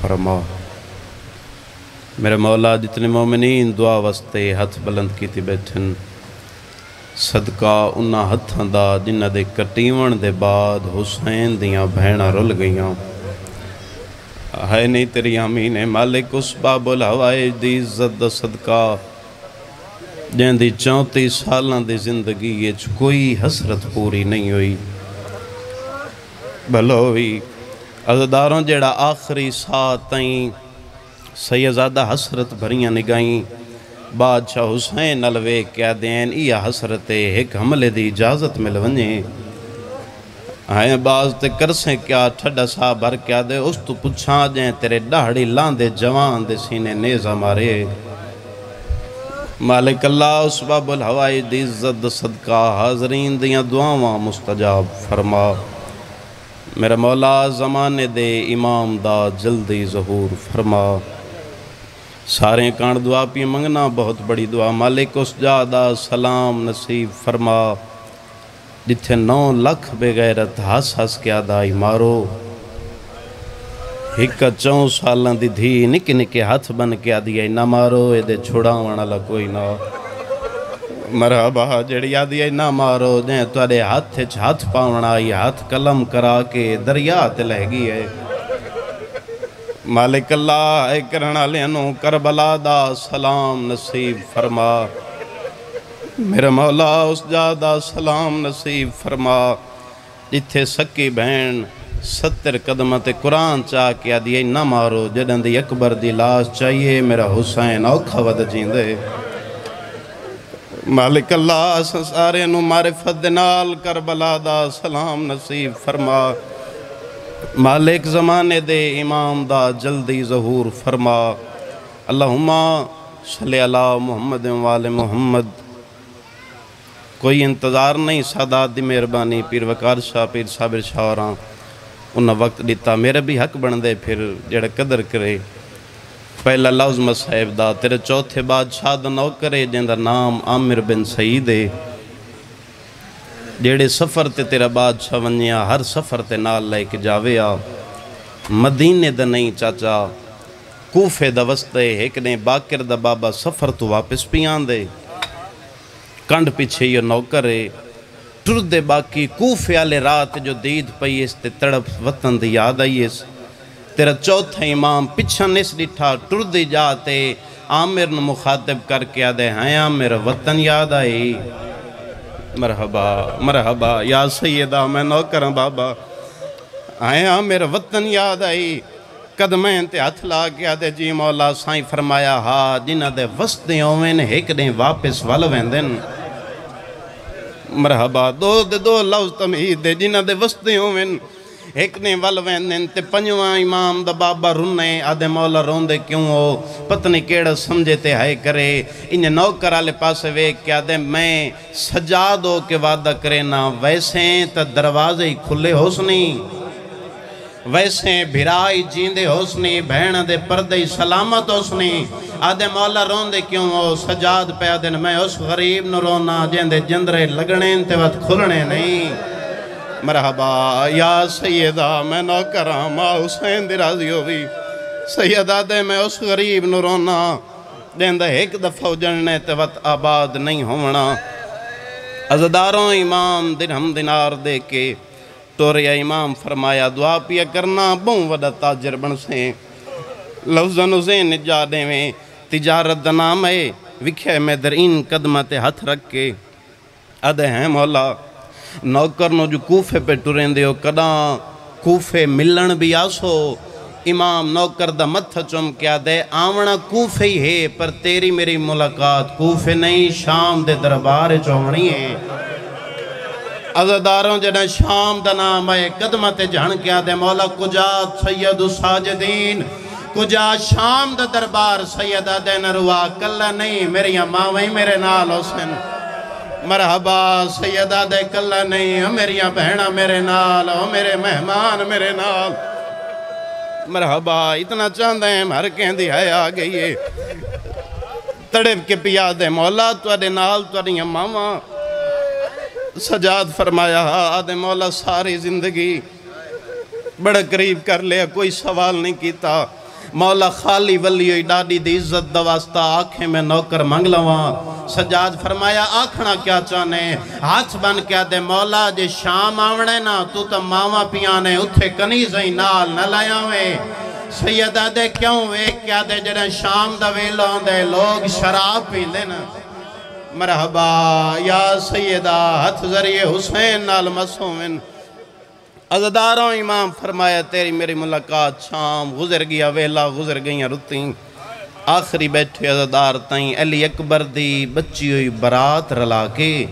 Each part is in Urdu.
فرما۔ میرے مولا جتنے مومنین دعا واسطے ہتھ بلند کیتی بیٹھن، صدقہ انہاں ہتھاں دا جنہ دے کٹیون دے بعد حسین دیاں بھیناں رل گئیاں، ہے نہیں تیری آمین مالک اس باب الہوائے دی عزت دا صدقہ جن دی 34 سالاں دی زندگی یہ کوئی حسرت پوری نہیں ہوئی بھلوئی عزداروں جیڑا آخری ساتھ تائیں سیدزادہ حسرت بھریاں نگائیں بادشاہ حسین نلوے کیا دین یہ حسرت ایک حملے دی اجازت مل ونجیں آئیں باز تے کرسیں کیا ٹھڈا سا بھر کیا دے اس تو پچھا جائیں تیرے ڈاڑی لاندے جوان دے سینے نیزہ مارے مالک اللہ اس باب الہوائی دی عزت صدقہ حاضرین دیاں دعاواں مستجاب فرما۔ میرا مولا زمانے دے امام دا جلدی ظہور فرما۔ سارے کان دعا پی منگنا بہت بڑی دعا مالک اس جادہ سلام نصیب فرما جتھے 9 لکھ بے غیرت ہس ہس کیا دائی مارو ایک 4 سالان دی دھی نکے نکے ہاتھ بن کیا دیا نہ مارو اے دے چھوڑا وانا کوئی نہ مرحبا جڑی آدیا نہ مارو جائیں توڑے ہاتھ پاونا یہ ہاتھ قلم کرا کے دریا تے لہ گئی ہے مالک اللہ اے کرنا لینو کربلا دا سلام نصیب فرما۔ میرا مولا اس جادہ سلام نصیب فرما جتھے سکی بہن 70 قدمت قرآن چاہ کیا دیئے نہ مارو جدن دی اکبر دی لاش چاہیے میرا حسین اوکھا ود جیندے مالک اللہ سارے نو معرفت دنال کربلا دا سلام نصیب فرما مالک زمانے دے امام دا جلدی ظہور فرما۔ اللہم صلی اللہ محمد وآل محمد۔ کوئی انتظار نہیں سادات دی مہربانی پیر وقار شاہ پیر صابر شاہراں انہاں وقت دیتا میرے بھی حق بن دے پھر جڑا قدر کرے پہلا لفظ مصحب دا تیرے چوتھے بادشاہ دا نو کرے جن دا نام عامر بن سعید ہے جیڑے سفر تے تیرا بادشاہ ونیا ہر سفر تے نال لے کے جاوے آ مدینے دا نہیں چاچا کوفے دا وسطے ایک نے باکر دا بابا سفر تو واپس پیان دے کنڈ پیچھے یہ نوکرے ٹر دے باقی کوفے آلے رات جو دید پئیس تے تڑپ وطن دی یاد آئیس تیرا چوتھا امام پچھا نس ڈٹھا ٹر دے جاتے عامر نے مخاطب کر کے آدھے ہیں عامر وطن یاد آئی مرحبا مرحبا یا سیدہ میں نوکرم بابا ہیں عامر وطن یاد آئی قدمیں تے ہتھ لا کے آدھے جی مولا سائیں فرمایا ہاں جنہ دے وسطے ہوئن ایک دیں واپس والوین دن مرحبا دو لفظ تمہید دے جنہ دے وسطے ہوئن ایک نے والوین دن تے پنجواں امام دا بابا رنے آدھے مولا روندے کیوں ہو پتنی کیڑا سمجھے تے ہائے کرے انہیں نوکر آلے پاسے ویک کیا دے میں سجاد ہو کے وعدہ کرے نا ویسے تا دروازے ہی کھلے ہو سنی ویسے بھرائی جیندے ہو سنی بہن دے پردے سلامت ہو سنی آدھے مولا روندے کیوں ہو سجاد پہ آدھے میں اس غریب نو رونا جیندے جندرے لگنے تے وقت کھلنے نہیں مرحبا یا سیدہ میں نوکراں ماں حسین دی راضی ہوئی سیدہ دے میں اس غریب نو رونا جیندے ایک دفعہ جننے تے وقت آباد نہیں ہونا عزداروں امام درہم دینار دے کے توریا امام فرمایا دعا پیا کرنا بہن وڈا تاجر بن سے لفظاں نزین جانے میں تجارت دا نام ہے وکھے میں در ان قدمت ہتھ رکھ کے ادھے ہیں مولا نوکر نو جو کوفے پہ ٹرین دیو کداں کوفے ملن بھی آسو امام نوکر دا متھ چم کیا دے آونا کوفے ہی ہے پر تیری میری ملاقات کوفے نہیں شام دے دربار چوڑی ہے عزداروں جنہیں شام دا نام ہے قدمت جھن کیا دے مولا کجا سید ساجدین کجا شام دا دربار سیدہ دے نروا کلہ نہیں میری ماویں میرے نال حسن مرحبا سیدہ دے کلہ نہیں میری بہنہ میرے نال میرے مہمان میرے نال مرحبا اتنا چاندے ہیں ہر کہندی ہے آگئی ہے تڑپ کے پیا دے مولا توڑے نال توڑی ماما سجاد فرمایا آدھے مولا ساری زندگی بڑا قریب کر لیا کوئی سوال نہیں کیتا مولا خالی ولی ہوئی ڈاڈی دی عزت دواستا آنکھیں میں نوکر منگ لواں سجاد فرمایا آکھنا کیا چاہنے ہاتھ بن کیا دے مولا جے شام آوڑے نا تو تا ماما پیانے اتھے کنیزیں نال نہ لائیاویں سیدہ دے کیوں ویک کیا دے جڑے شام دا ویلوں دے لوگ شراب پی لینا مرحبا یا سیدہ ہتھ ذریعے حسین نال مسومن عزداروں امام فرمایا تیری میری ملاقات شام گزر گیا ویلا گزر گئیاں رتیں آخری بیٹھے عزدار تائیں علی اکبر دی بچی ہوئی برات رلا کے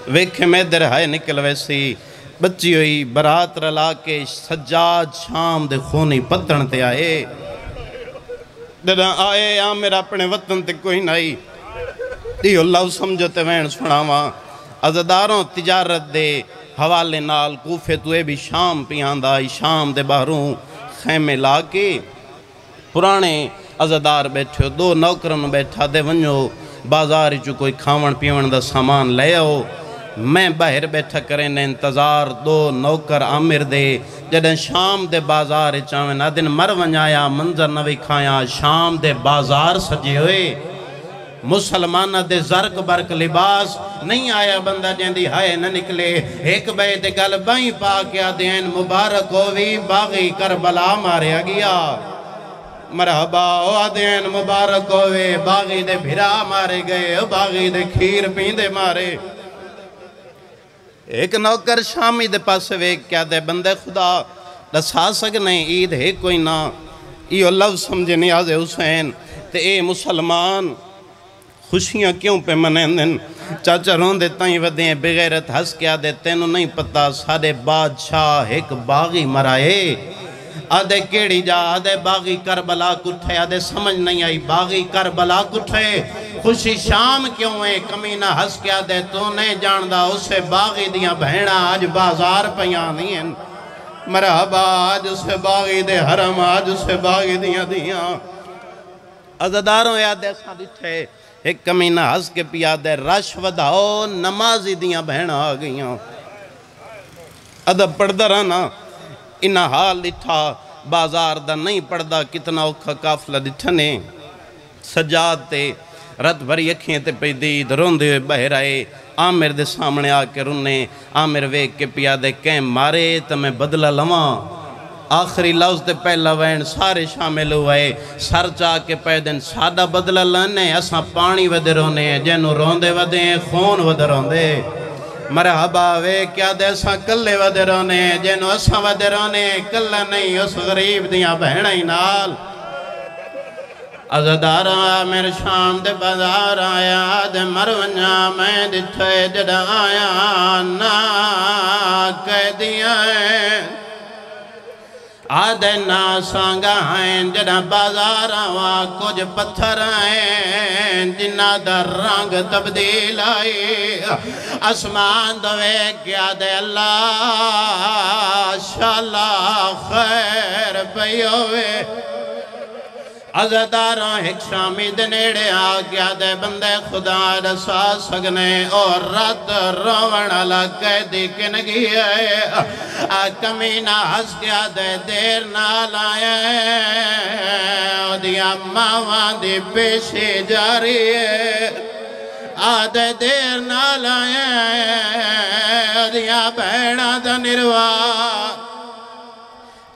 ویکھے میں در ہائے نکل ویسی بچی ہوئی برات رلا کے سجاد شام دے خونی پتن تے آئے جدہ آئے عامر اپنے وطن تے کوئی نائی دیو اللہ سمجھتے وین سناواں عزداروں تجارت دے حوالے نال کوفے توے بھی شام پیاندہ شام دے باہروں خیمے لا کے پرانے عزدار بیٹھے دو نوکرن بیٹھا دے ونجو بازار چو کوئی کھاون پیون دا سامان لے آؤ میں باہر بیٹھا کریں نے انتظار دو نوکر عامر دے جدن شام دے بازار چاویں دن مر ونجایا منظر نوی کھایا شام دے بازار سجے ہوئے مسلمانہ دے زرک برک لباس نہیں آیا بندہ جیندی ہائے نہ نکلے ایک بے دے گل بائیں پا کیا دین مبارک ہووی باغی کربلا ماریا گیا مرحبا او دین مبارک ہووے باغی دے بھرا مارے گئے باغی دے کھیر پیندے مارے ایک نوکر شامی دے پاس ویک کیا دے بندے خدا لسا سکنے عید ہے کوئی نہ ایو لفظ سمجھے نیاز حسین تے اے مسلمان خوشیاں کیوں پہ منین دن چاچا روندے تائیں ودیں بغیرت ہس کیا دے تینوں نہیں پتا سارے بادشاہ ایک باغی مرائے آدھے کیڑی جا آدھے باغی کربلا کٹھے آدھے سمجھ نہیں آئی باغی کربلا کٹھے خوشی شام کیوں ہے کمینہ ہس کیا دے تو نہیں جاندہ اسے باغی دیاں بہنہ آج بازار پیاں نہیں ہیں مرحبا آج اسے باغی دے حرم آج اسے باغی دیاں عزداروں یاد ایسا دٹھے ایک کمینہ ہس کے پیا دے رش ودھاؤ نمازی دیاں بہنہ آگئیاں ادب پڑھدا رہنا انہا حال دٹھا بازار دا نہیں پڑھدا کتنا اوکھا کافلہ دٹھنے سجاد تے رت بھری اکھیں تے پہ دید روندے ہوئے بہر آئے عامر دے سامنے آکے رنے عامر ویک کے پیا دے کہیں مارے تو میں بدلہ لواں آخری لفظ تے پہلا وین سارے شامل ہوئے سر چاہ کے پیدن سادہ بدلہ لنے اساں پانی ودے رونے جنو روندے ودے خون ودے روندے مرحبا وے کیا دے ساں کلے ودے رونے جنو اساں ودے رونے کلے نہیں اس غریب دیاں بہنہ ہی نال عزدار آمیر شام دے بازار آیا دے مرونجا میں دٹھے جڑا آیا نا کہہ دیا ہے آدھے نا سانگا ہیں جڑا بازار آوا کچھ پتھر ہیں جنہ در رنگ تبدیل آئی اسمان دوے کیا دے اللہ شاءاللہ خیر پیوے عزداراں ایک شامی دنیڑے آگیا دے بندے خدا رسا سگنے اور رات روڑا لگے دیکن گئے کمینہ ہس گیا دے دیر نال آئے دیا ماوان دی پیشی جاری ہے آدھے دیر نال آئے دیا بہنہ دا نروار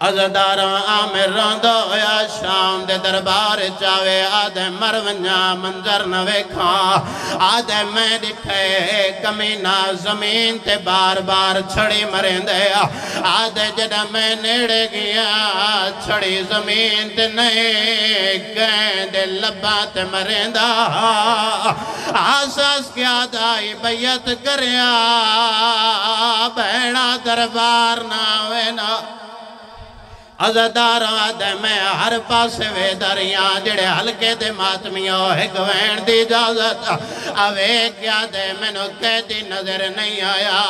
عزداراں آمر روندو یا شام دے دربار چاوے آدھے مرونجا منظر نوے کھاں آدھے میں دکھے کمینہ زمین تے بار بار چھڑی مرین دے آدھے جڑا میں نیڑے گیا چھڑی زمین تے نئے گئیں دے لبا تے مرین دا آساس کیا دائی بیعت کریا بہنہ دربار ناوے نا عزدار آدھے میں ہر پاس وے دریاں جڑے ہلکے دے ماتمیوں ایک وین دی اجازت اوے کیا دے میں نو قیدی نظر نہیں آیا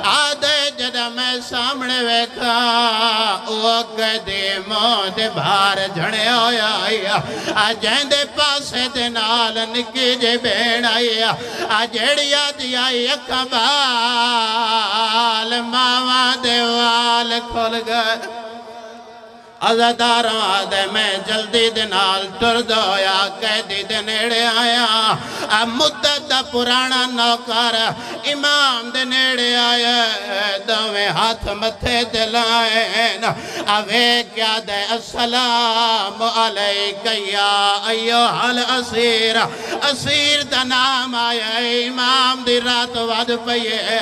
آدھے جڑا میں سامنے ویکھا وہ قیدی موت بھار جھڑے ہویا آجین دے پاسے دے نال نکی جے بین آیا آجڑیا دی آئی اکھا بال ماما دے وال کھول گئے عزاداراں آدھے میں جلدی دنال ترد ہویا قیدی دنیڑے آیا مدت دا پرانا نوکر امام دنیڑے آیا دویں ہاتھ متھے دلائیں اوے کیا دے السلام علیکہ یا ایوہ الاسیر اسیر دا نام آیا امام دی رات ود پئیے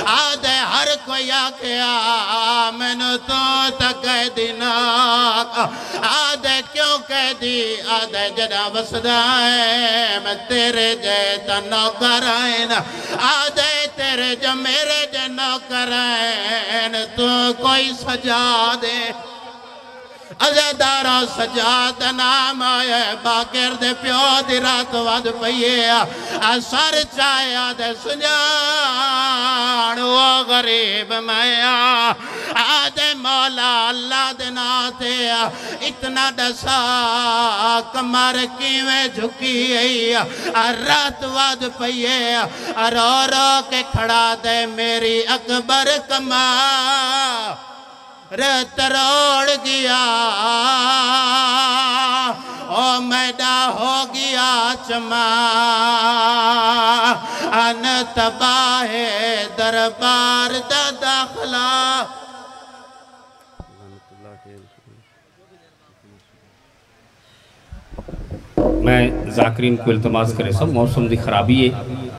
آدھے ہر کوئی آکھیا میں نو تو تک دیناک آدھے کیوں کہہ دی آدھے جڑا وسدائیں میں تیرے جیتا نوکرائن آدھے تیرے جو میرے جے نوکرائن تو کوئی سجا دے عزادارہ سجاد نام آئے باقر دے پیو دی رات ود پئیے سر چاہیا دے سنجان وہ غریب میں آدھے مولا اللہ دے ناتے اتنا ڈسا کمر کیویں جھکی رات ود پئیے رو رو کے کھڑا دے میری اکبر کما تروڑ گیا او میڈا ہو گیا چما ان تباہ دربار دا داخلہ میں ذاکرین کو التماس کرے سب موسم دی خرابی ہے